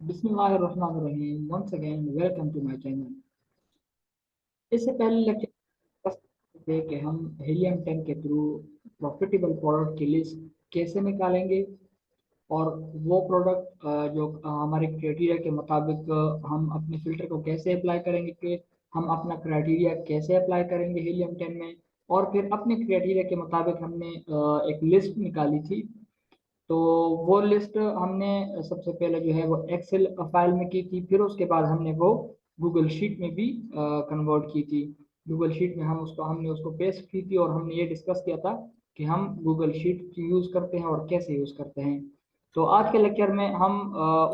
बिस्मिल्लाहिर्रहमानिर्रहीम। Once again welcome to my channel. इससे पहले लेक्चर थे कि हम हीलियम 10 के थ्रू प्रॉफिटेबल प्रोडक्ट की लिस्ट कैसे निकालेंगे और वो प्रोडक्ट जो हमारे क्राइटेरिया के मुताबिक हम अपने फिल्टर को कैसे अप्लाई करेंगे, कि हम अपना क्राइटेरिया कैसे अप्लाई करेंगे हीलियम 10 में। और फिर अपने क्राइटेरिया के मुताबिक हमने एक लिस्ट निकाली थी। तो वो लिस्ट हमने सबसे पहले जो है वो एक्सेल फाइल में की थी, फिर उसके बाद हमने वो गूगल शीट में भी कन्वर्ट की थी। गूगल शीट में हमने उसको पेस्ट की थी और हमने ये डिस्कस किया था कि हम गूगल शीट यूज़ करते हैं और कैसे यूज़ करते हैं। तो आज के लेक्चर में हम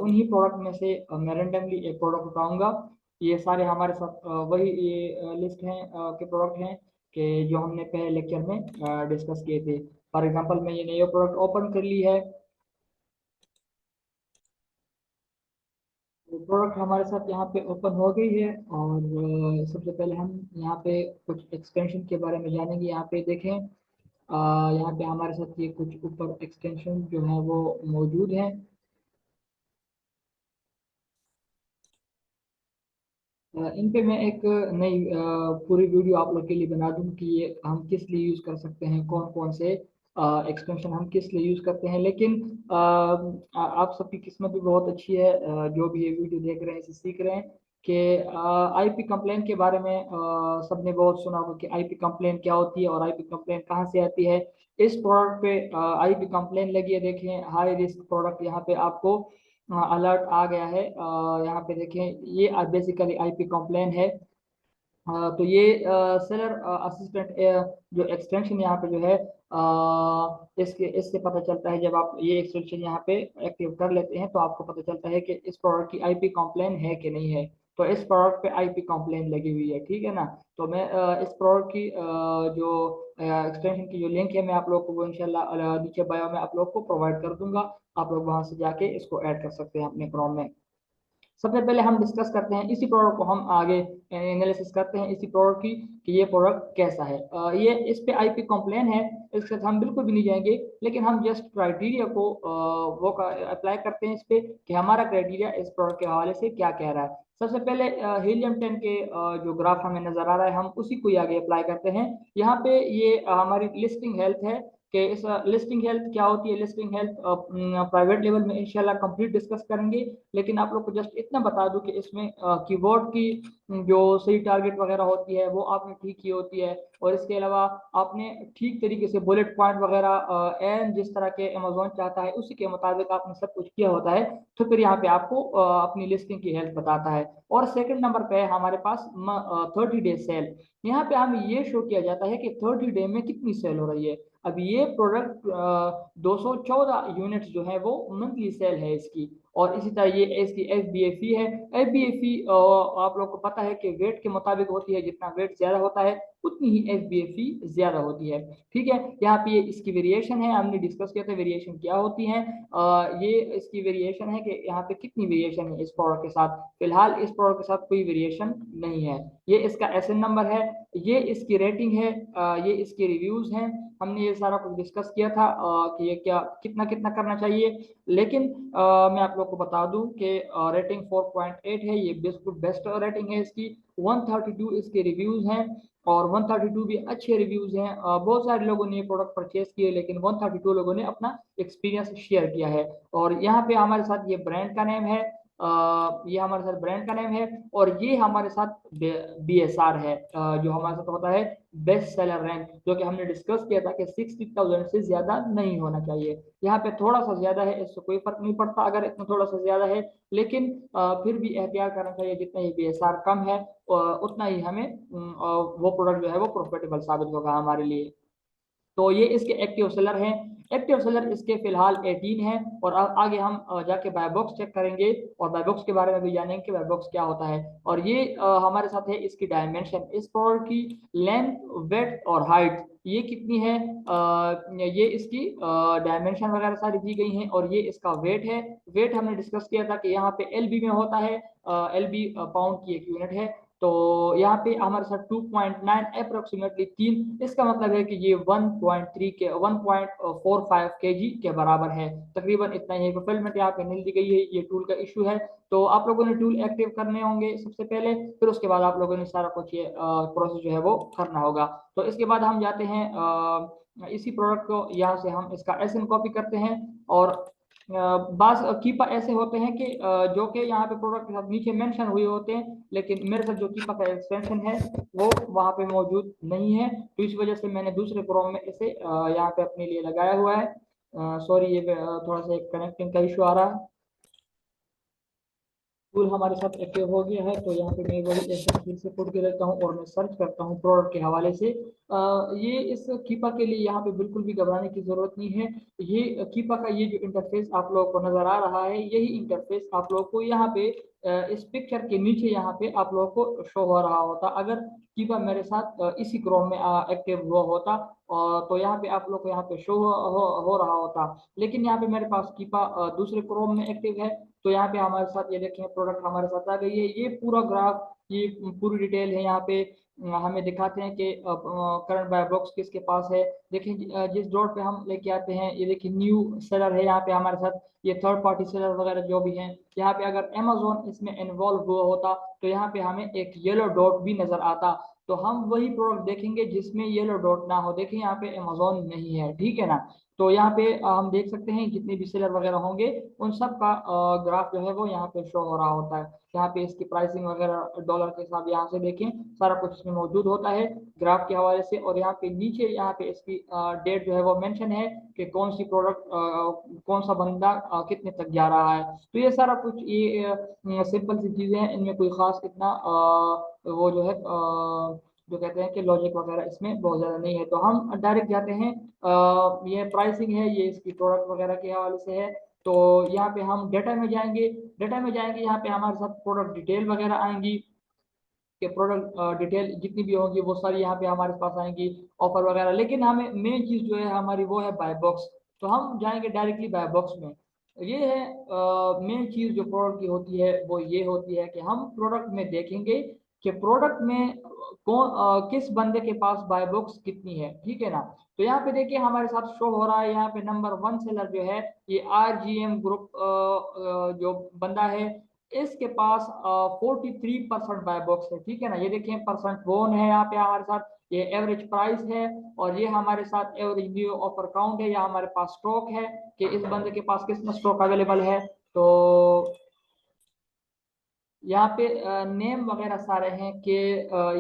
उन्हीं प्रोडक्ट में से मैं रेंडमली एक प्रोडक्ट उठाऊंगा। ये सारे हमारे साथ वही ये लिस्ट हैं के प्रोडक्ट हैं कि जो हमने पहले लेक्चर में डिस्कस किए थे। फॉर एग्जांपल मैं ये नया प्रोडक्ट ओपन कर ली है। तो प्रोडक्ट हमारे साथ यहाँ पे ओपन हो गई है और सबसे पहले हम यहाँ पे कुछ एक्सटेंशन के बारे में जानेंगे। यहाँ पे देखें, यहाँ पे हमारे साथ ये कुछ ऊपर एक्सटेंशन जो है वो मौजूद हैं। इन पे मैं एक नई पूरी वीडियो आप लोग के लिए बना दूं कि ये हम किस लिए यूज़ कर सकते हैं, कौन कौन से एक्सटेंशन हम किस लिए यूज़ करते हैं। लेकिन आप सबकी किस्मत भी बहुत अच्छी है, जो भी ये वीडियो देख रहे हैं इसे सीख रहे हैं कि आईपी कंप्लेन के बारे में सबने बहुत सुना होगा कि आईपी कंप्लेन क्या होती है और आईपी कंप्लेन कहाँ से आती है। इस प्रोडक्ट पे आईपी कंप्लेन लगी है, देखें हाई रिस्क प्रोडक्ट। यहाँ पे आपको अलर्ट आ गया है। यहाँ पे देखें ये बेसिकली आईपी कंप्लेन है। तो ये सेलर असिस्टेंट जो एक्सटेंशन यहाँ पे जो है इसके इससे पता चलता है, जब आप ये एक्सटेंशन यहाँ पे एक्टिव कर लेते हैं तो आपको पता चलता है कि इस प्रोडक्ट की आईपी कंप्लेन है कि नहीं है। तो इस प्रोडक्ट पे आईपी कंप्लेन लगी हुई है, ठीक है ना। तो मैं इस प्रोडक्ट की जो एक्सटेंशन की जो लिंक है मैं आप लोग को वो इंशाल्लाह नीचे बायो में आप लोग को प्रोवाइड कर दूंगा। आप लोग वहां से जाके इसको ऐड कर सकते हैं अपने क्रोम में। सबसे पहले हम डिस्कस करते हैं इसी प्रोडक्ट को, हम आगे एनालिसिस करते हैं इसी प्रोडक्ट की कि ये प्रोडक्ट कैसा है। ये इस पे आईपी कंप्लेन है, इसके साथ हम बिल्कुल भी नहीं जाएंगे। लेकिन हम जस्ट क्राइटेरिया को वो अप्लाई करते हैं इस पे कि हमारा क्राइटेरिया इस प्रोडक्ट के हवाले से क्या कह रहा है। सबसे पहले हीलियम 10 के जो ग्राफ हमें नजर आ रहा है हम उसी को ही आगे अप्लाई करते हैं। यहाँ पे ये हमारी लिस्टिंग हेल्थ है कि इस लिस्टिंग हेल्थ क्या होती है। लिस्टिंग हेल्थ प्राइवेट लेवल में इंशाल्लाह कंप्लीट डिस्कस करेंगे। लेकिन आप लोग को जस्ट इतना बता दूं कि इसमें कीबोर्ड की जो सही टारगेट वगैरह होती है वो आपने ठीक की होती है। और इसके अलावा आपने ठीक तरीके से बुलेट पॉइंट वगैरह एंड जिस तरह के अमेजोन चाहता है उसी के मुताबिक आपने सब कुछ किया होता है। तो फिर यहाँ पे आपको अपनी लिस्टिंग की हेल्थ बताता है। और सेकंड नंबर पे है हमारे पास 30 डे सेल। यहाँ पे हमें ये शो किया जाता है कि 30 डे में कितनी सेल हो रही है। अब ये प्रोडक्ट 214 यूनिट्स जो है वो मंथली सेल है इसकी। और इसी तरह ये इसकी एफ बी एफ ई है। एफ बी एफ ई आप लोग को पता है कि वेट के मुताबिक होती है, जितना वेट ज्यादा होता है उतनी ही एफ बी एफ ई ज्यादा होती है। ठीक है, यहाँ पे ये इसकी वेरिएशन है, हमने डिस्कस किया था वेरिएशन क्या होती है। ये इसकी वेरिएशन है कि यहाँ पे कितनी वेरिएशन है इस प्रोडक्ट के साथ। फिलहाल इस प्रोडक्ट के साथ कोई वेरिएशन नहीं है। ये इसका एस एन नंबर है, ये इसकी रेटिंग है, ये इसके रिव्यूज हैं। हमने ये सारा कुछ डिस्कस किया था कि ये क्या कितना कितना करना चाहिए। लेकिन मैं आप लोग को बता दूं कि रेटिंग 4.8 है, ये बिल्कुल बेस्ट रेटिंग है इसकी। 132 इसके रिव्यूज हैं और 132 भी अच्छे रिव्यूज हैं। बहुत सारे लोगों ने ये प्रोडक्ट परचेज किए लेकिन 132 लोगों ने अपना एक्सपीरियंस शेयर किया है। और यहाँ पे हमारे साथ ये ब्रांड का नेम है, ये हमारे साथ ब्रांड का नेम है। और ये हमारे साथ बी एस आर है, जो हमारे साथ होता है बेस्ट सेलर रैंक, जो कि हमने डिस्कस किया था कि 60,000 से ज्यादा नहीं होना चाहिए। यहाँ पे थोड़ा सा ज्यादा है, इससे कोई फर्क नहीं पड़ता अगर इतना थोड़ा सा ज्यादा है। लेकिन फिर भी एहतियात करना चाहिए, जितना ये बीएसआर कम है उतना ही हमें वो प्रोडक्ट जो है वो प्रॉफिटेबल साबित होगा हमारे लिए। तो ये इसके एक्टिव सेलर हैं। एक्टिव सेलर इसके फिलहाल 18 है। और आगे हम जाके बाय बॉक्स चेक करेंगे और बाय बॉक्स के बारे में भी जानेंगे कि बाय बॉक्स क्या होता है। और ये हमारे साथ है इसकी डायमेंशन, इस प्रोडक्ट की लेंथ, वेथ और हाइट ये कितनी है। ये इसकी डायमेंशन वगैरह सारी दी गई हैं। और ये इसका वेट है। वेट हमने डिस्कस किया था कि यहाँ पे एलबी में होता है, एलबी पाउंड की एक यूनिट है। तो यहाँ पे हमारे साथ 2.9 अप्रोक्सीमेटली 3, इसका मतलब है कि ये 1.3 के 1.45 केजी के बराबर है, तकरीबन इतना ही। फुलफिलमेंट यहाँ पे मिल दी गई है, ये टूल का इशू है। तो आप लोगों ने टूल एक्टिव करने होंगे सबसे पहले, फिर उसके बाद आप लोगों ने सारा कुछ ये प्रोसेस जो है वो करना होगा। तो इसके बाद हम जाते हैं इसी प्रोडक्ट को यहाँ से हम इसका एसएन कॉपी करते हैं। और बास कीपा ऐसे होते हैं कि जो कि यहाँ पे प्रोडक्ट के साथ नीचे मेंशन हुए होते हैं, लेकिन मेरे साथ जो कीपा का एक्सटेंशन है वो वहाँ पे मौजूद नहीं है, तो इस वजह से मैंने दूसरे क्रोम में इसे यहाँ पे अपने लिए लगाया हुआ है। सॉरी, ये थोड़ा सा एक कनेक्टिंग का इशू आ रहा है। टूल हमारे साथ एक्टिव हो गया है, तो यहाँ पे मैं वही ऐसे फिर से खोल के रखता हूँ और मैं सर्च करता हूँ प्रोडक्ट के हवाले से। ये इस कीपा के लिए यहाँ पे बिल्कुल भी घबराने की जरूरत नहीं है। ये कीपा का ये जो इंटरफेस आप लोगों को नजर आ रहा है, यही इंटरफेस आप लोगों को यहाँ पे इस पिक्चर के नीचे यहाँ पे आप लोगों को शो हो रहा होता अगर कीपा मेरे साथ इसी क्रोम में एक्टिव हुआ होता। तो यहाँ पे आप लोग को यहाँ पे शो हो रहा होता, लेकिन यहाँ पे मेरे पास कीपा दूसरे क्रोम में एक्टिव है। तो यहाँ पे हमारे साथ ये देखें प्रोडक्ट हमारे साथ आ गई है, ये पूरा ग्राफ, ये पूरी डिटेल है यहाँ पे। हमें दिखाते हैं कि करंट बाय बॉक्स किसके पास है। देखें जिस डॉट पे हम लेके आते हैं, ये देखिए न्यू सेलर है यहाँ पे हमारे साथ, ये थर्ड पार्टी सेलर वगैरह जो भी हैं। यहाँ पे अगर अमेजोन इसमें इन्वॉल्व हुआ होता तो यहाँ पे हमें एक येलो डॉट भी नजर आता, तो हम वही प्रोडक्ट देखेंगे जिसमें येलो डॉट ना हो। देखिए यहाँ पे अमेजोन नहीं है, ठीक है ना। तो यहाँ पे हम देख सकते हैं जितने भी सेलर वगैरह होंगे उन सब का ग्राफ जो है वो यहाँ पे शो हो रहा होता है। यहाँ पे इसकी प्राइसिंग वगैरह डॉलर के हिसाब यहाँ से देखें, सारा कुछ इसमें मौजूद होता है ग्राफ के हवाले से। और यहाँ पे नीचे यहाँ पे इसकी डेट जो है वो मेंशन है कि कौन सी प्रोडक्ट कौन सा बंदा कितने तक जा रहा है। तो ये सारा कुछ ये सिंपल सी चीजें हैं, इनमें कोई खास इतना वो जो है जो कहते हैं कि लॉजिक वगैरह इसमें बहुत ज़्यादा नहीं है। तो हम डायरेक्ट जाते हैं, ये प्राइसिंग है, ये इसकी प्रोडक्ट वगैरह के हवाले से है। तो यहाँ पे हम डेटा में जाएंगे, डेटा में जाएंगे, यहाँ पे हमारे साथ प्रोडक्ट डिटेल वगैरह आएंगी कि प्रोडक्ट डिटेल जितनी भी होंगी वो सारी यहाँ पे हमारे पास आएंगी, ऑफर वगैरह। लेकिन हमें मेन चीज़ जो है हमारी वो है बाय बॉक्स, तो हम जाएंगे डायरेक्टली बाय बॉक्स में। ये है मेन चीज़ जो प्रोडक्ट की होती है, वो ये होती है कि हम प्रोडक्ट में देखेंगे कि प्रोडक्ट में किस बंदे के पास बाय बॉक्स कितनी है, ठीक है ना। तो यहाँ पे देखिए हमारे साथ शो हो रहा है, यहाँ पे नंबर 1 सेलर जो है ये RGM ग्रुप जो बंदा है, इसके पास 43% बाय बॉक्स है, ठीक है ना। ये देखें परसेंट बोन है यहाँ पे हमारे साथ, ये एवरेज प्राइस है, और ये हमारे साथ एवरेज न्यू ऑफर काउंट है, या हमारे पास स्टॉक है कि इस बंदे के पास कितना स्टॉक अवेलेबल है। तो यहाँ पे नेम वगैरह सारे हैं कि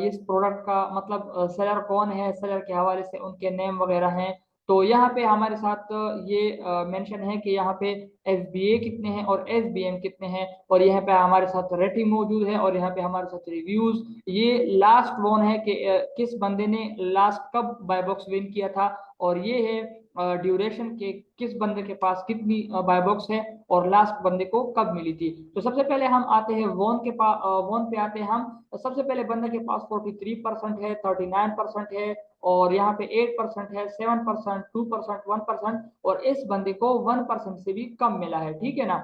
इस प्रोडक्ट का मतलब सेलर कौन है, सेलर के हवाले से उनके नेम वगैरह हैं। तो यहाँ पे हमारे साथ ये मेंशन है कि यहाँ पे FBA कितने हैं और FBM कितने हैं, और यहाँ पे हमारे साथ रेटिंग मौजूद है, और यहाँ पे हमारे साथ रिव्यूज, ये लास्ट वन है कि किस बंदे ने लास्ट कब बाय बॉक्स विन किया था, और ये है ड्यूरेशन के किस बंदे के पास कितनी बाय बॉक्स है और लास्ट बंदे को कब मिली थी। तो सबसे पहले हम आते हैं वॉन के पास, वॉन पे आते हैं हम। सबसे पहले बंदे के पास 43% है, 39% है, और यहाँ पे 8% है, 7%, 2%, 1%, और इस बंदे को 1% से भी कम मिला है, ठीक है ना।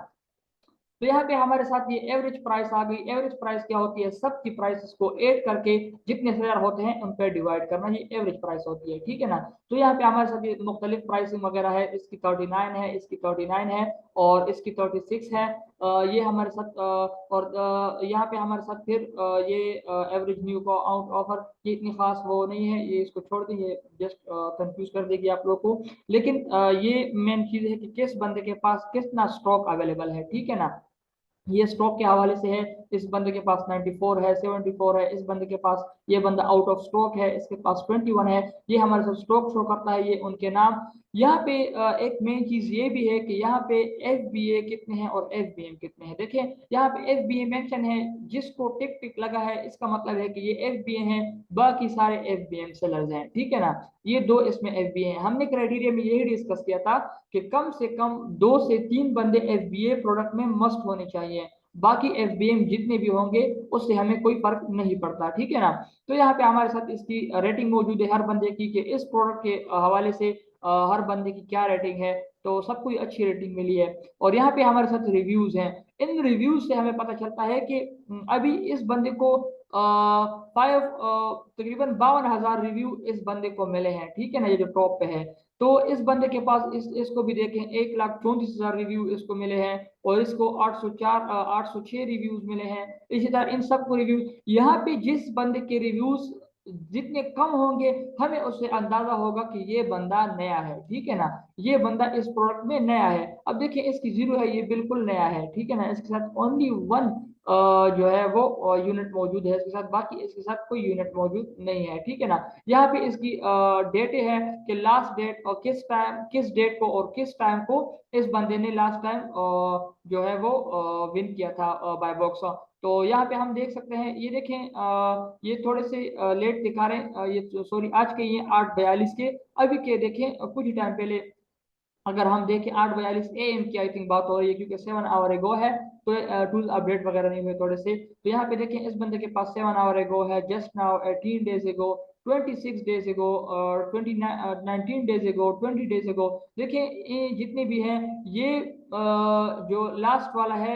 तो यहाँ पे हमारे साथ ये एवरेज प्राइस आ गई। एवरेज प्राइस क्या होती है, सबकी प्राइसेस को ऐड करके जितने शेयर होते हैं उन पर डिवाइड करना, ये एवरेज प्राइस होती है, ठीक है ना। तो यहाँ पे हमारे साथ ये मुख्तलिफ प्राइसिंग वगैरह है, इसकी 39 है, इसकी 39 है, और इसकी 36 है। ये हमारे साथ और यहाँ पे हमारे साथ फिर ये एवरेज न्यू को आउट ऑफर, ये इतनी खास वो नहीं है, ये इसको छोड़ दें, ये जस्ट कंफ्यूज कर देगी आप लोग को। लेकिन ये मेन चीज है कि किस बंदे के पास कितना स्टॉक अवेलेबल है, ठीक है ना। ये स्टॉक के हवाले से है, इस बंदे के पास 94 है, 74 है, इस बंदे के पास, ये बंदा आउट ऑफ स्टॉक है, इसके पास 21 है। ये हमारे साथ स्टॉक शो करता है, ये उनके नाम। यहाँ पे एक मेन चीज ये भी है कि यहाँ पे FBA कितने हैं और FBM कितने हैं। देखिए यहाँ पे FBA मेंशन है, जिसको टिक टिक लगा है इसका मतलब है कि ये FBA है, बाकी सारे FBM सेलर्स हैं, ठीक है ना। ये दो इसमें FBA हैं। हमने क्राइटेरिया में यही डिस्कस किया था कि कम से कम 2 से 3 बंदे FBA प्रोडक्ट में मस्ट होने चाहिए, बाकी FBM जितने भी होंगे उससे हमें कोई फर्क नहीं पड़ता, ठीक है ना। तो यहाँ पे हमारे साथ इसकी रेटिंग मौजूद है हर बंदे की कि इस प्रोडक्ट के हवाले से हर बंदे की क्या रेटिंग है, तो सबको अच्छी रेटिंग मिली है। और यहाँ पे हमारे साथ रिव्यूज हैं, इन रिव्यूज से हमें पता चलता है कि अभी इस बंदे को फाइव तकरीबन 52,000 रिव्यू इस बंदे को मिले हैं, ठीक है ना, ये जो टॉप पे है। तो इस बंदे के पास इसको भी देखें, 1,34,000 रिव्यू इसको मिले हैं, और इसको 806 रिव्यूज मिले हैं। इसी तरह इन सबको रिव्यू, यहाँ पे जिस बंदे के रिव्यूज जितने कम होंगे, हमें उससे अंदाजा होगा कि ये बंदा नया है, ठीक है ना, ये बंदा इस प्रोडक्ट में नया है। अब देखिए इसकी जीरो है, ये बिल्कुल नया है, ठीक है ना, इसके साथ ओनली वन जो है वो यूनिट मौजूद है इसके साथ, बाकी इसके साथ कोई यूनिट मौजूद नहीं है, ठीक है ना। यहाँ पे इसकी डेट है कि लास्ट डेट और किस टाइम, किस डेट को और किस टाइम को इस बंदे ने लास्ट टाइम जो है वो विन किया था बाय बॉक्स। तो यहाँ पे हम देख सकते हैं, ये देखें ये थोड़े से लेट दिखा रहे हैं, ये सॉरी आज के ये 8:42 के, अभी के देखें कुछ ही टाइम पहले अगर हम देखें 8:42 AM की आई थिंक बात हो रही है, क्योंकि 7 आवर एगो है, तो टूल अपडेट वगैरह नहीं हुए थोड़े से। तो यहाँ पे देखें इस बंदे के पास 7 आवर एगो है, जस्ट नाउ 18 डेज एगो, 26 डेज एगो, और 19 डेज एगो, 20 डेज एगो। देखें ये जितने भी हैं, ये जो लास्ट वाला है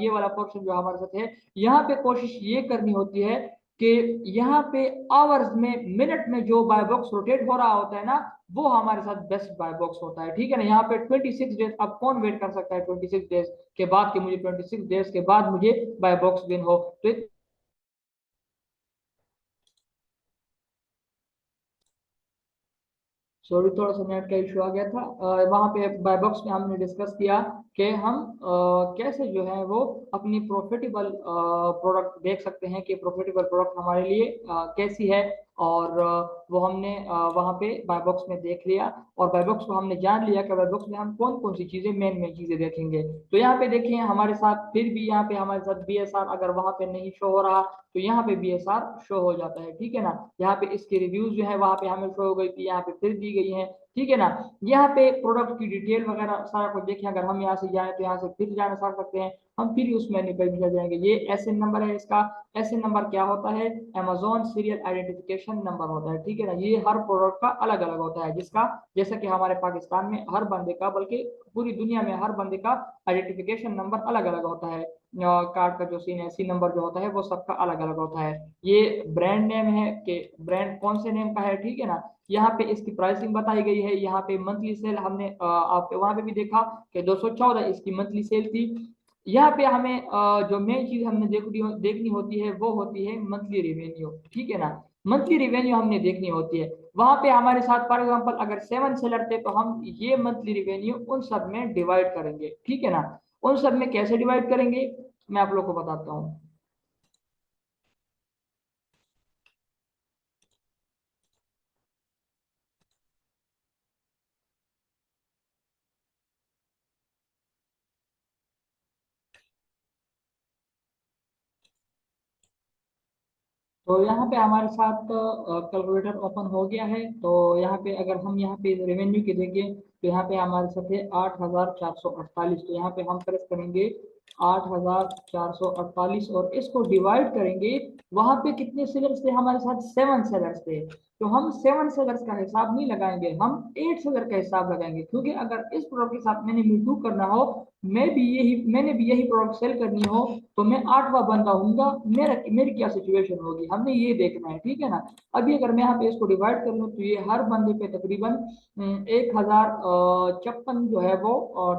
ये वाला पोर्शन जो हमारे साथ है, यहाँ पे कोशिश ये करनी होती है कि यहाँ पे आवर्स में, मिनट में जो बाय बॉक्स रोटेट हो रहा होता है ना, वो हमारे साथ बेस्ट बाय बॉक्स होता है, ठीक है ना। यहाँ पे 26 डेज, अब कौन वेट कर सकता है 26 डेज के बाद कि मुझे 26 डेज के बाद मुझे बाय बॉक्स विन हो। तो सॉरी थोड़ा सा नेट का इशू आ गया था। वहां पे बाय बॉक्स में हमने डिस्कस किया कि हम कैसे जो है वो अपनी प्रॉफिटेबल प्रोडक्ट देख सकते हैं कि प्रॉफिटेबल प्रोडक्ट हमारे लिए कैसी है, और वो हमने वहाँ पे बाय बॉक्स में देख लिया, और बाय बॉक्स को हमने जान लिया कि बाय बॉक्स में हम कौन कौन सी चीजें, मेन मेन चीजें देखेंगे। तो यहाँ पे देखिए हमारे साथ, फिर भी यहाँ पे हमारे साथ BSR अगर वहाँ पे नहीं शो हो रहा, तो यहाँ पे BSR शो हो जाता है, ठीक है ना। यहाँ पे इसके रिव्यूज जो है वहाँ पे हमें शो हो गई थी, यहाँ पे फिर दी गई है, ठीक है ना। यहाँ पे प्रोडक्ट की डिटेल वगैरह सारा कुछ देखें, अगर हम यहाँ से जाए तो यहाँ से फिर जाना सार सकते हैं, हम फिर उस मेन्यू पर भी चल जाएंगे। ये SN नंबर है इसका। SN नंबर क्या होता है? Amazon सीरियल आइडेंटिफिकेशन नंबर होता है, ठीक है ना। ये हर प्रोडक्ट का अलग अलग होता है, जिसका जैसा कि हमारे पाकिस्तान में हर बंदे का, बल्कि पूरी दुनिया में हर बंदे का आइडेंटिफिकेशन नंबर अलग अलग होता है। कार्ड का जो सी नंबर जो होता है वो सबका अलग अलग होता है। ये ब्रांड नेम है कि ब्रांड कौन से नेम का है, ठीक है ना। यहाँ पे इसकी प्राइसिंग बताई गई है, यहाँ पे मंथली सेल हमने आप वहां पे भी देखा कि 214 इसकी मंथली सेल थी। यहाँ पे हमें जो मेन चीज हमने देखनी होती है वो होती है मंथली रिवेन्यू, ठीक है ना। मंथली रिवेन्यू हमने देखनी होती है। वहां पे हमारे साथ फॉर एग्जांपल अगर 7 सेलर थे, तो हम ये मंथली रिवेन्यू उन सब में डिवाइड करेंगे, ठीक है ना। उन सब में कैसे डिवाइड करेंगे, मैं आप लोग को बताता हूँ। तो यहाँ पे हमारे साथ कैलकुलेटर ओपन हो गया है। तो यहाँ पे अगर हम यहाँ पे रेवेन्यू की देखें, तो यहाँ पे हमारे साथ है 8,448। तो यहाँ पे हम प्रेस करेंगे 8,448, और इसको डिवाइड करेंगे। वहां पे कितने सेलर्स थे हमारे साथ? 7 सेलर्स थे। तो हम 7 सेलर्स का हिसाब नहीं लगाएंगे, हम 8 सेलर का हिसाब लगाएंगे, क्योंकि अगर इस प्रोडक्ट के साथ मैंने मीटू करना हो, मैंने भी यही प्रोडक्ट सेल करनी हो, तो मैं 8वां बंदा हूँगा, मेरी क्या सिचुएशन होगी, हमने ये देखना है, ठीक है ना। अभी अगर मैं यहाँ पे इसको डिवाइड कर लूँ, तो ये हर बंदे पे तकरीबन 1,056 जो है वो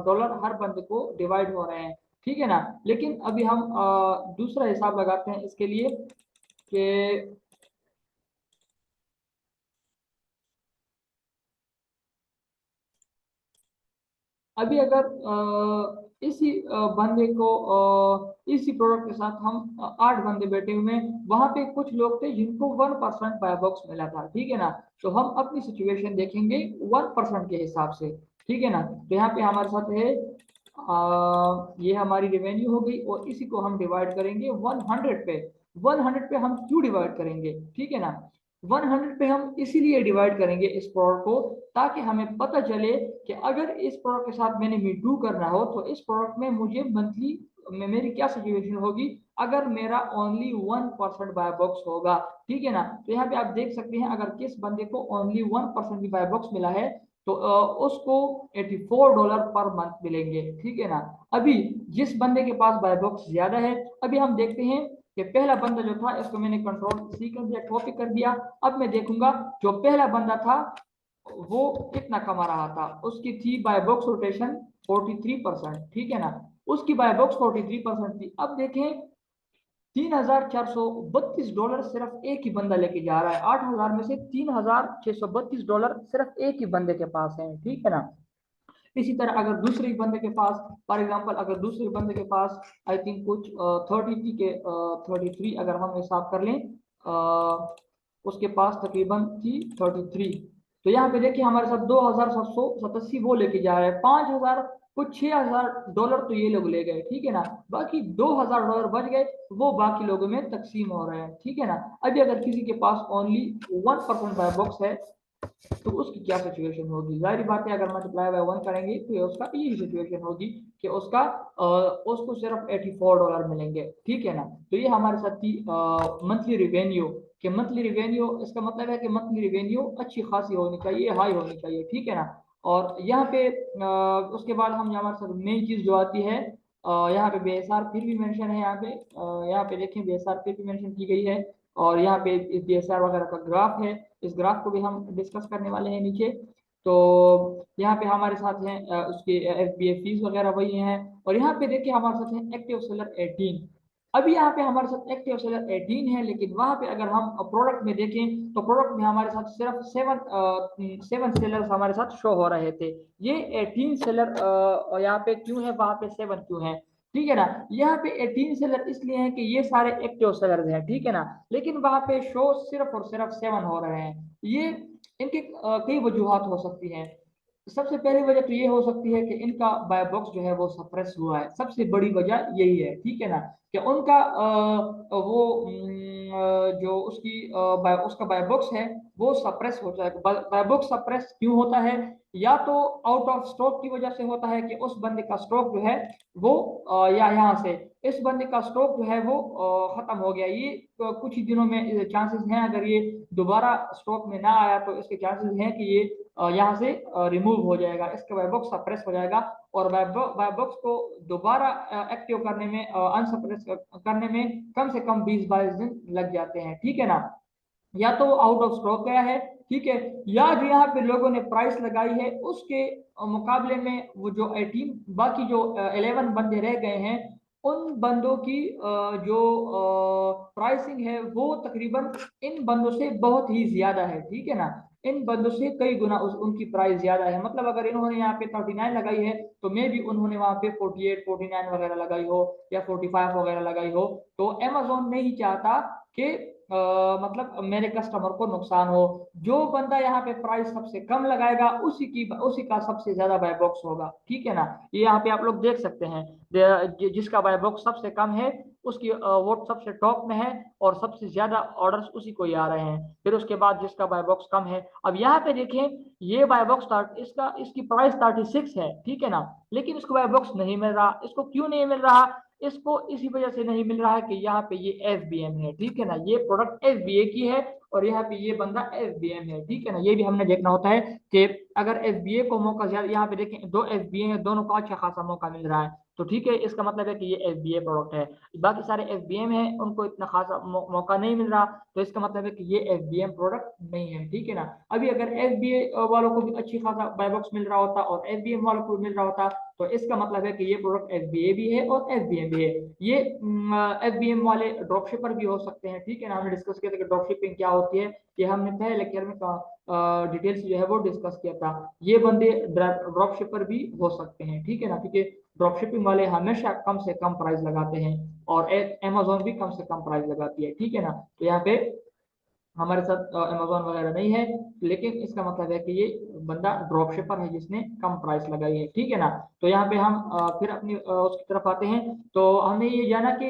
डॉलर हर बंदे को डिवाइड हो रहे हैं, ठीक है ना। लेकिन अभी हम दूसरा हिसाब लगाते हैं इसके लिए कि अभी अगर इसी बंदे को इसी प्रोडक्ट के साथ हम 8 बंदे बैठे हुए हैं, वहां पे कुछ लोग थे जिनको 1% बाय बॉक्स मिला था, ठीक है ना। तो हम अपनी सिचुएशन देखेंगे 1% के हिसाब से, ठीक है ना। तो यहाँ पे हमारे साथ है ये हमारी रेवेन्यू हो गई, और इसी को हम डिवाइड करेंगे 100 पे। 100 पे हम क्यों डिवाइड करेंगे, ठीक है ना। 100 पे हम इसीलिए डिवाइड करेंगे इस प्रोडक्ट को, ताकि हमें पता चले कि अगर इस प्रोडक्ट के साथ मैंने मी टू करना हो, तो इस प्रोडक्ट में मुझे मंथली में मेरी क्या सिचुएशन होगी अगर मेरा ओनली 1% बाय बॉक्स होगा, ठीक है ना। तो यहाँ पे आप देख सकते हैं अगर किस बंदे को ओनली 1% भी बाय बॉक्स मिला है, तो उसको $84 पर मंथ मिलेंगे, ठीक है ना। अभी जिस बंदे के पास बाय बॉक्स ज्यादा है, अभी हम देखते हैं कि पहला बंदा जो था इसको मैंने कंट्रोल सी कर दिया, कॉपी कर दिया। अब मैं देखूंगा जो पहला बंदा था वो कितना कमा रहा था, उसकी थी बाय बॉक्स रोटेशन 43%, ठीक है ना, उसकी बाय बॉक्स 43% थी। अब देखें $3,432 सिर्फ एक ही बंदा लेके जा रहा है, 8,000 में से $3,632 सिर्फ एक ही बंदे के पास है, ठीक है ना। इसी तरह अगर दूसरे बंदे के पास, फॉर एग्जांपल अगर दूसरे बंदे के पास आई थिंक कुछ 33 के 33 अगर हम हिसाब कर लें, उसके पास तकरीबन थी 33। तो यहाँ पे देखिए हमारे साथ 2,787 वो लेके जा रहे हैं, 5,000 कुछ $6,000 तो ये लोग ले गए, ठीक है ना, बाकी $2,000 बच गए, वो बाकी लोगों में तकसीम हो रहे हैं, ठीक है ना। अभी अगर किसी के पास ओनली 1% बाय बॉक्स है तो उसकी क्या सिचुएशन होगी, जाहिर बात है अगर मल्टीप्लाई बाय 1 करेंगे तो उसका यही सिचुएशन होगी कि उसको सिर्फ $84 मिलेंगे, ठीक है ना। तो ये हमारे साथ थी मंथली रिवेन्यू, कि मंथली रिवेन्यू इसका मतलब है कि मंथली रिवेन्यू अच्छी खासी होनी चाहिए, हाई होनी चाहिए, ठीक है ना। और यहाँ पे उसके बाद हम हमारे साथ मेन चीज जो आती है, यहाँ पे बीएसआर फिर भी मेंशन है, यहाँ पे देखें बीएसआर फिर भी मेंशन की गई है, और यहाँ पे बीएसआर वगैरह का ग्राफ है, इस ग्राफ को भी हम डिस्कस करने वाले हैं नीचे। तो यहाँ पे हमारे साथ हैं उसके एफबीए फीस वगैरह वही हैं, और यहाँ पे देखिए हमारे साथ है एक्टिव सेलर 18। अभी यहाँ पे हमारे साथ एक्टिव सेलर 18 है, लेकिन वहां पे अगर हम प्रोडक्ट में देखें तो प्रोडक्ट में हमारे साथ सिर्फ सेवन सेलर्स हमारे साथ शो हो रहे थे। ये 18 सेलर यहाँ पे क्यों है, वहां पे 7 क्यों है, ठीक है ना। यहाँ पे 18 सेलर इसलिए है कि ये सारे एक्टिव सेलर्स हैं, ठीक है ना, लेकिन वहां पे शो सिर्फ और सिर्फ 7 हो रहे हैं। ये इनके कई वजूहत हो सकती हैं। सबसे पहली वजह तो ये हो सकती है कि इनका बाय बॉक्स जो है वो सप्रेस हुआ है, सबसे बड़ी वजह यही है, ठीक है ना, कि उनका जो उसका बाय बॉक्स है वो सप्रेस हो जाएगा। बाय बॉक्स सप्रेस क्यों होता है, या तो आउट ऑफ स्टॉक की वजह से होता है कि उस बंदे का स्टॉक जो है वो या यहाँ से इस बंदे का स्टॉक जो है वो खत्म हो गया। ये कुछ ही दिनों में चांसेस हैं, अगर ये दोबारा स्टॉक में ना आया तो इसके चांसेस हैं कि ये यहाँ से रिमूव हो जाएगा, इसका वेबबॉक्स सप्रेस हो जाएगा, और वेबबॉक्स को दोबारा एक्टिव करने में, अनसप्रेस करने में कम से कम 20-22 दिन लग जाते हैं, ठीक है ना। या तो आउट ऑफ स्टॉक गया है, ठीक है, या जो यहाँ पे लोगों ने प्राइस लगाई है उसके मुकाबले में वो जो 18 बाकी जो 11 बंदे रह गए हैं, उन बंदों की जो प्राइसिंग है वो तकरीबन इन बंदों से बहुत ही ज्यादा है, ठीक है ना, इन बंदों से कई गुना उनकी प्राइस ज्यादा है। मतलब अगर इन्होंने यहाँ पे 39 लगाई है तो मे भी उन्होंने वहां पे 48 49 वगैरह लगाई हो, या 45 वगैरह लगाई हो। तो अमेजोन नहीं चाहता कि मतलब मेरे कस्टमर को नुकसान हो। जो बंदा यहाँ पे प्राइस सबसे कम लगाएगा उसी का सबसे ज्यादा बाय बॉक्स होगा, ठीक है ना। ये यहाँ पे आप लोग देख सकते हैं, जिसका बाय बॉक्स सबसे कम है उसकी वो सबसे टॉप में है, और सबसे ज्यादा ऑर्डर्स उसी को ही आ रहे हैं। फिर उसके बाद जिसका बाय बॉक्स कम है, अब यहाँ पे देखें ये बाय बॉक्स इसकी प्राइस 36 है, ठीक है ना, लेकिन इसको बाय बॉक्स नहीं मिल रहा। इसको क्यों नहीं मिल रहा, इसको इसी वजह से नहीं मिल रहा है कि यहाँ पे ये एफबीएम है, ठीक है ना, ये प्रोडक्ट एफबीए की है, और यहाँ पे ये बंदा एफबीएम है, ठीक है ना। ये भी हमने देखना होता है कि अगर एफबीए को मौका ज्यादा, यहाँ पे देखें 2 एफबीए है, दोनों को अच्छा खासा मौका मिल रहा है, तो ठीक है, इसका मतलब है कि ये एफबीए प्रोडक्ट है। बाकी सारे एफबीएम है उनको इतना खासा मौका नहीं मिल रहा, तो इसका मतलब है कि ये एफबीएम प्रोडक्ट नहीं है, ठीक है ना। अभी अगर एफबीए वालों को भी अच्छी खासा बाय बॉक्स मिल रहा होता और एफबीएम वालों को मिल रहा होता, तो इसका मतलब है कि ये प्रोडक्ट एफबीए भी है और एफबीएम भी है। ये एफबीएम वाले ड्रॉप शिपर भी हो सकते हैं, ठीक है ना। हमने डिस्कस किया था कि ड्रॉप शिपिंग क्या होती है, कि हमने पहले लेक्चर में डिटेल्स जो है वो डिस्कस किया था। ये बंदे ड्रॉप शिपर भी हो सकते हैं, ठीक है ना, क्योंकि ड्रॉप शिपिंग वाले हमेशा कम से कम प्राइस लगाते हैं, और अमेजोन भी कम से कम प्राइस लगाती है, ठीक है ना। तो यहाँ पे हमारे साथ अमेजोन वगैरह नहीं है, लेकिन इसका मतलब है कि ये बंदा ड्रॉप शिपर है जिसने कम प्राइस लगाई है, ठीक है ना। तो यहाँ पे हम फिर अपनी उसकी तरफ आते हैं। तो हमने ये जाना कि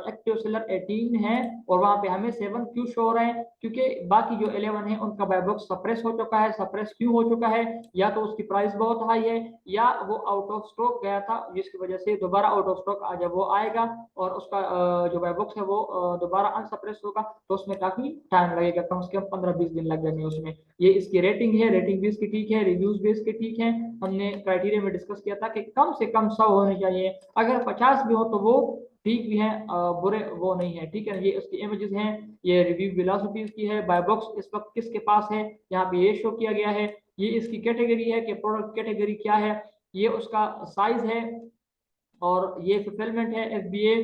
एक्टिव सेलर 18 है, और वहां पे हमें 7 क्यों शो हो रहे हैं, क्योंकि बाकी जो 11 है उनका बाय बॉक्स सप्रेस हो चुका है। सप्रेस क्यों हो चुका है, या तो उसकी प्राइस बहुत हाई है, या वो आउट ऑफ स्टॉक गया था, जिसकी वजह से दोबारा आउट ऑफ स्टॉक आ जब वो आएगा और उसका जो बाय बॉक्स है वो दोबारा अनसप्रेस होगा, तो उसमें काफी टाइम लगेगा, कम से कम 15-20 दिन लग जाएंगे उसमें। ये इसकी रेटिंग है, रेटिंग भी इसकी थी ठीक है, रिव्यूज बेस के ठीक है। हमने क्राइटेरिया में डिस्कस किया था कि कम से कम 100 होने चाहिए, अगर 50 भी हो तो वो ठीक भी है, बुरे वो नहीं है, ठीक है। ये उसकी इमेजेस हैं, ये रिव्यू वेलोसिटीज की है, बाय बॉक्स इस वक्त किसके पास है, यहाँ पे ये शो किया गया है। ये इसकी कैटेगरी है कि प्रोडक्ट कैटेगरी क्या है, ये उसका साइज है, और ये फुलफिलमेंट है एफबीए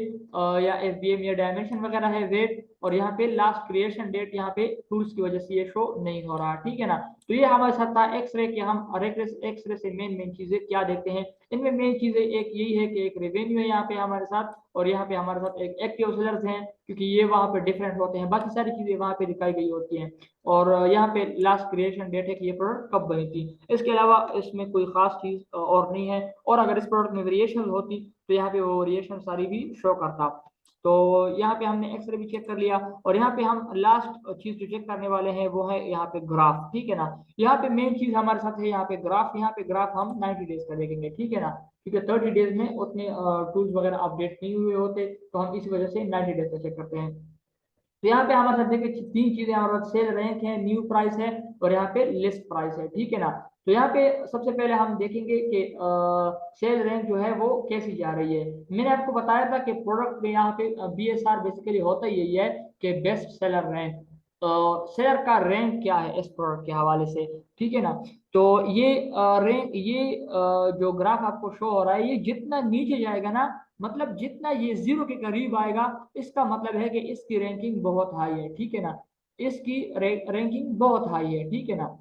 या एफबीए में डायमेंशन वगैरह है, वेट, और यहाँ पे लास्ट क्रिएशन डेट यहाँ पे टूल्स की वजह से ये शो नहीं हो रहा, ठीक है ना। तो ये हमारे साथ था एक्सरे के, हम एक्सरे से मेन मेन चीजें क्या देखते हैं। इनमें मेन चीजें एक यही है कि एक रेवेन्यू है यहाँ पे हमारे साथ, और यहाँ पे हमारे साथ एक एक्टिव सेलर्स हैं, क्योंकि ये वहाँ पे डिफरेंट होते हैं, बाकी सारी चीजें वहाँ पे दिखाई गई होती हैं। और यहाँ पे लास्ट क्रिएशन डेट है कि ये प्रोडक्ट कब बनी थी। इसके अलावा इसमें कोई खास चीज और नहीं है, और अगर इस प्रोडक्ट में वेरिएशन होती तो यहाँ पे वो वेरिएशन सारी भी शो करता। तो यहाँ पे हमने एक्सरे भी चेक कर लिया, और यहाँ पे हम लास्ट चीज जो चेक करने वाले हैं वो है यहाँ पे ग्राफ, ठीक है ना। यहाँ पे मेन चीज हमारे साथ है यहाँ पे ग्राफ। यहाँ पे ग्राफ हम 90 डेज का देखेंगे, ठीक है ना, क्योंकि 30 डेज में उतने टूल्स वगैरह अपडेट नहीं हुए होते, तो हम इसी वजह से 90 डेज का चेक करते हैं। तो यहाँ पे हमारे साथ देखिए तीन चीजें हमारे पास, सेल रैंक है, न्यू प्राइस है, और यहाँ पे लिस्ट प्राइस है, ठीक है ना। तो यहाँ पे सबसे पहले हम देखेंगे कि सेल रैंक जो है वो कैसी जा रही है। मैंने आपको बताया था कि प्रोडक्ट में यहाँ पे बीएसआर बेसिकली होता ही यही है कि बेस्ट सेलर रैंक, शेयर का रैंक क्या है इस प्रोडक्ट के हवाले से, ठीक है ना। तो ये रैंक, ये जो ग्राफ आपको शो हो रहा है, ये जितना नीचे जाएगा ना, मतलब जितना ये जीरो के करीब आएगा, इसका मतलब है कि इसकी रैंकिंग बहुत हाई है, ठीक है ना। इसकी रैंकिंग बहुत हाई है, ठीक है ना।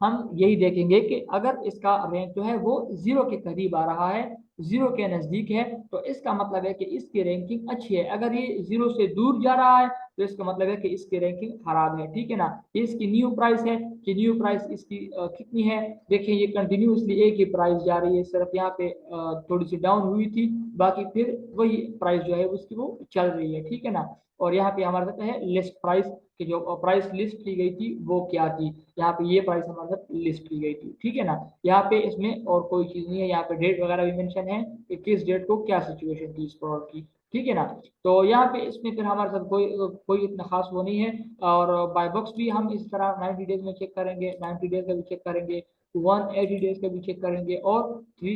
हम यही देखेंगे कि अगर इसका रैंक जो है वो जीरो के करीब आ रहा है, जीरो के नजदीक है, तो इसका मतलब है कि इसकी रैंकिंग अच्छी है। अगर ये जीरो से दूर जा रहा है तो इसका मतलब है कि इसकी रैंकिंग खराब है, ठीक है ना। ये इसकी न्यू प्राइस है कि न्यू प्राइस इसकी कितनी है, देखिए ये कंटिन्यूसली एक ही प्राइस जा रही है, सिर्फ यहाँ पे थोड़ी सी डाउन हुई थी, बाकी फिर वही प्राइस जो है उसकी वो चल रही है, ठीक है ना। और यहाँ पे हमारे साथ है लिस्ट प्राइस, कि जो प्राइस लिस्ट की गई थी वो क्या थी, यहाँ पे ये प्राइस हमारे साथ लिस्ट की गई थी, ठीक है ना। यहाँ पे इसमें और कोई चीज नहीं है, यहाँ पे डेट वगैरह भी मेंशन है कि किस डेट को क्या सिचुएशन थी इस प्रोडक्ट की, ठीक है ना। तो यहाँ पे इसमें फिर हमारे साथ कोई कोई इतना खास वो नहीं है। और बाय बॉक्स भी हम इस तरह 90 डेज में चेक करेंगे, 90 डेज का भी चेक करेंगे, 180 डेज का भी चेक करेंगे, और थ्री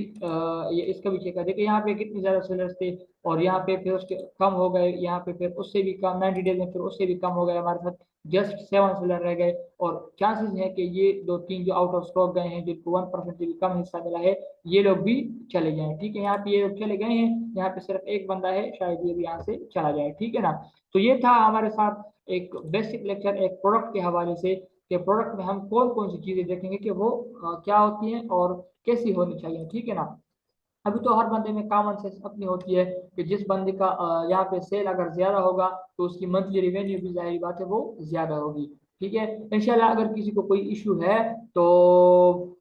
ये इसका भी चेक करेंगे कि यहाँ पे कितने ज्यादा सेलर्स थे, और यहाँ पे फिर उसके कम हो गए, यहाँ पे फिर उससे भी कम, 90 डेज में फिर उससे भी कम हो गए हमारे साथ, जस्ट 7 सेलर रह गए। और चांसेस है कि ये दो तीन जो आउट ऑफ स्टॉक गए हैं, जिनको 1% से भी कम हिस्सा मिला है, ये लोग भी चले जाएं, ठीक है। यहाँ पे ये लोग चले गए हैं, यहाँ पे सिर्फ एक बंदा है, शायद ये भी यहाँ से चला जाए, ठीक है ना। तो ये था हमारे साथ एक बेसिक लेक्चर एक प्रोडक्ट के हवाले से, कि प्रोडक्ट में हम कौन कौन सी चीजें देखेंगे कि वो क्या होती हैं और कैसी होनी चाहिए, ठीक है ना। अभी तो हर बंदे में कॉमन सेंस अपनी होती है कि जिस बंदे का यहाँ पे सेल अगर ज्यादा होगा तो उसकी मंथली रेवेन्यू भी जाहिर बात है वो ज्यादा होगी, ठीक है। इंशाल्लाह अगर किसी को कोई इशू है तो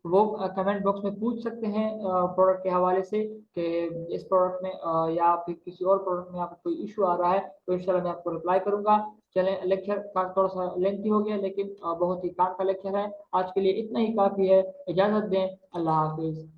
वो कमेंट बॉक्स में पूछ सकते हैं प्रोडक्ट के हवाले से, कि इस प्रोडक्ट में या फिर किसी और प्रोडक्ट में आपको कोई इशू आ रहा है, तो इंशाल्लाह मैं आपको रिप्लाई करूंगा। चलें, लेक्चर का थोड़ा सा लेंथी हो गया, लेकिन बहुत ही काम का लेक्चर है। आज के लिए इतना ही काफी है, इजाजत दें, अल्लाह हाफिज।